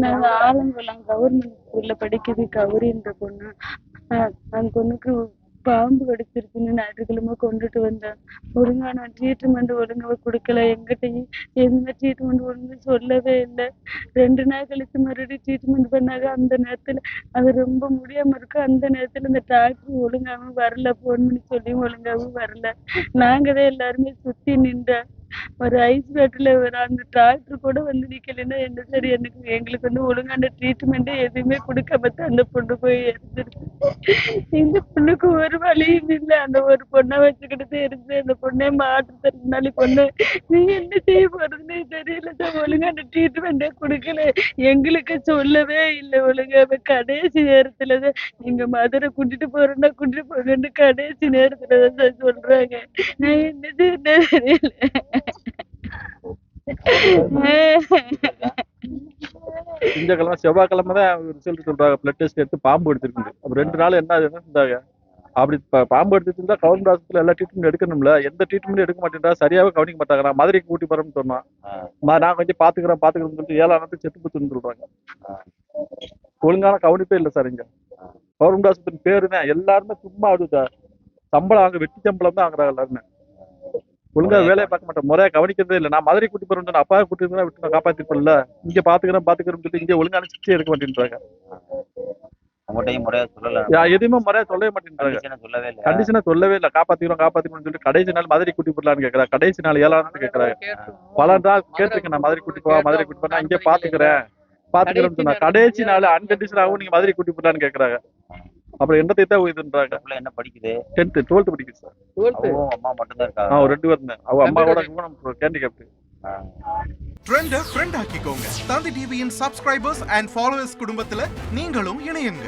நாங்க ஆலங்குளம் கவர்மெண்ட் ஸ்கூல்ல படிக்குது கௌரின்ற பொண்ணு. அந்த பொண்ணுக்கு பாம்பு கடிச்சிருச்சுன்னு ஞாயிற்றுக்கிழமை கொண்டுட்டு வந்தேன். ஒழுங்கான ட்ரீட்மெண்ட் ஒழுங்கா கொடுக்கல. எங்கிட்டையும் எந்த ட்ரீட்மெண்ட் ஒழுங்கு சொல்லவே இல்லை. 2 நாள் கழிச்சு மறுபடியும் ட்ரீட்மெண்ட் பண்ணாங்க. அந்த நேரத்துல அது ரொம்ப முடியாம இருக்கு. அந்த நேரத்துல இந்த டாக்டர் ஒழுங்காவும் வரல. போன் பண்ணி சொல்லியும் ஒழுங்காவும் வரல. நாங்கதான் எல்லாருமே சுத்தி நின்றோம். ஒரு ஐஸ் பேட்டில் அந்த டாக்டர் கூட வந்து நிக்கலைன்னா என்ன சரி. எங்களுக்கு வந்து ஒழுங்கான ட்ரீட்மெண்ட் எதுவுமே கொடுக்காம அந்த பொண்ணு போய் இறந்துருச்சு. இந்த பொண்ணுக்கு ஒரு வழியும் இல்லை. அந்த ஒரு பொண்ணை வச்சுக்கிட்டு இருந்து அந்த பொண்ணே மாற்றுத்திறனாளி பொண்ணு. நீ என்ன செய்ய போறதுன்னு தெரியல. ஒழுங்கான ட்ரீட்மெண்டே கொடுக்கல. எங்களுக்கு சொல்லவே இல்லை ஒழுங்கா. கடைசி நேரத்துலதான் நீங்க மதுரை கூட்டிட்டு போறேன்னா கூட்டிட்டு போங்கன்னு கடைசி நேரத்துலதான் சொல்றாங்க. நான் என்னது என்ன தெரியல. திங்கக்கிழமை செவ்வாய்க்கிழமை தான் ரிசல்ட் சொல்றாங்க. பிளட் டெஸ்ட் எடுத்து பாம்பு எடுத்திருக்கு. அப்ப 2 நாள் என்ன இருந்தாங்க. அப்படி பாம்பு எடுத்துருந்தா கவர்மெண்ட் ஹாஸ்பிட்டல் எல்லா ட்ரீட்மெண்ட் எடுக்கணும்ல. எந்த ட்ரீட்மெண்ட் எடுக்க மாட்டேன்றா. சரியாவே கவனிக்க மாட்டாங்க. நான் மதுரைக்கு கூட்டி போறேன்னு சொன்னோம். நான் கொஞ்சம் பாத்துக்கிறேன்னு சொல்லிட்டு 7ஆம் நாள் செத்து போச்சுன்னு சொல்றாங்க. ஒழுங்கான கவனிப்பே இல்லை சார். இங்க கவர்மெண்ட் ஹாஸ்பிட்டல் பேரு தான். எல்லாருமே சும்மா சம்பளம் வாங்க, வெட்டி சம்பளம் தான் வாங்குறாங்க எல்லாருமே. ஒழுங்கா வேலையை பார்க்க மாட்டேன். முறையா கவனிக்கிறதே இல்லை. நான் மதுரை கூட்டி போறேன்னு அப்பா கூட்டி விட்டு நான் காப்பாத்திருப்பேன்ல. இங்க பாத்துக்கிறேன்னு சொல்லிட்டு இங்க ஒழுங்கான சிகிச்சை எடுக்க மாட்டேன்றாங்க. எதுவுமே முறையா சொல்லவே மாட்டேன்றாங்க. கண்டிஷனா சொல்லவே இல்லை. காப்பாத்திக்கிறோம்னு சொல்லிட்டு கடைசி நாள் மதுரை கூட்டி போடலான்னு கேட்கறாங்க. கடைசி நாள் 7ஆம் நாள் கேட்கறாங்க. பல நாள் கேட்டிருக்கேன். நான் மதுரை கூட்டி போனா இங்கே பாத்துக்கிறேன்னு சொன்னா கடைசி நாள் அன்கண்டிஷனாகவும் நீங்க மதுரை கூட்டி போடலான்னு கேட்கறாங்க. அப்புறம் என்னத்தை தான் இதுன்றாங்க. என்ன படிக்குது? 10th 12th படிக்குது சார். அம்மா மட்டும் தான் இருக்காங்க. 2 பேர் தான். அவ அம்மாவோட கேண்டிகேப்ட். ட்ரெண்ட ஃப்ரெண்ட் ஆக்கிக்கோங்க. தந்தி டிவியின் சப்ஸ்கிரைபர்ஸ் அண்ட் ஃபாலோவர்ஸ் குடும்பத்துல நீங்களும் இணையுங்க.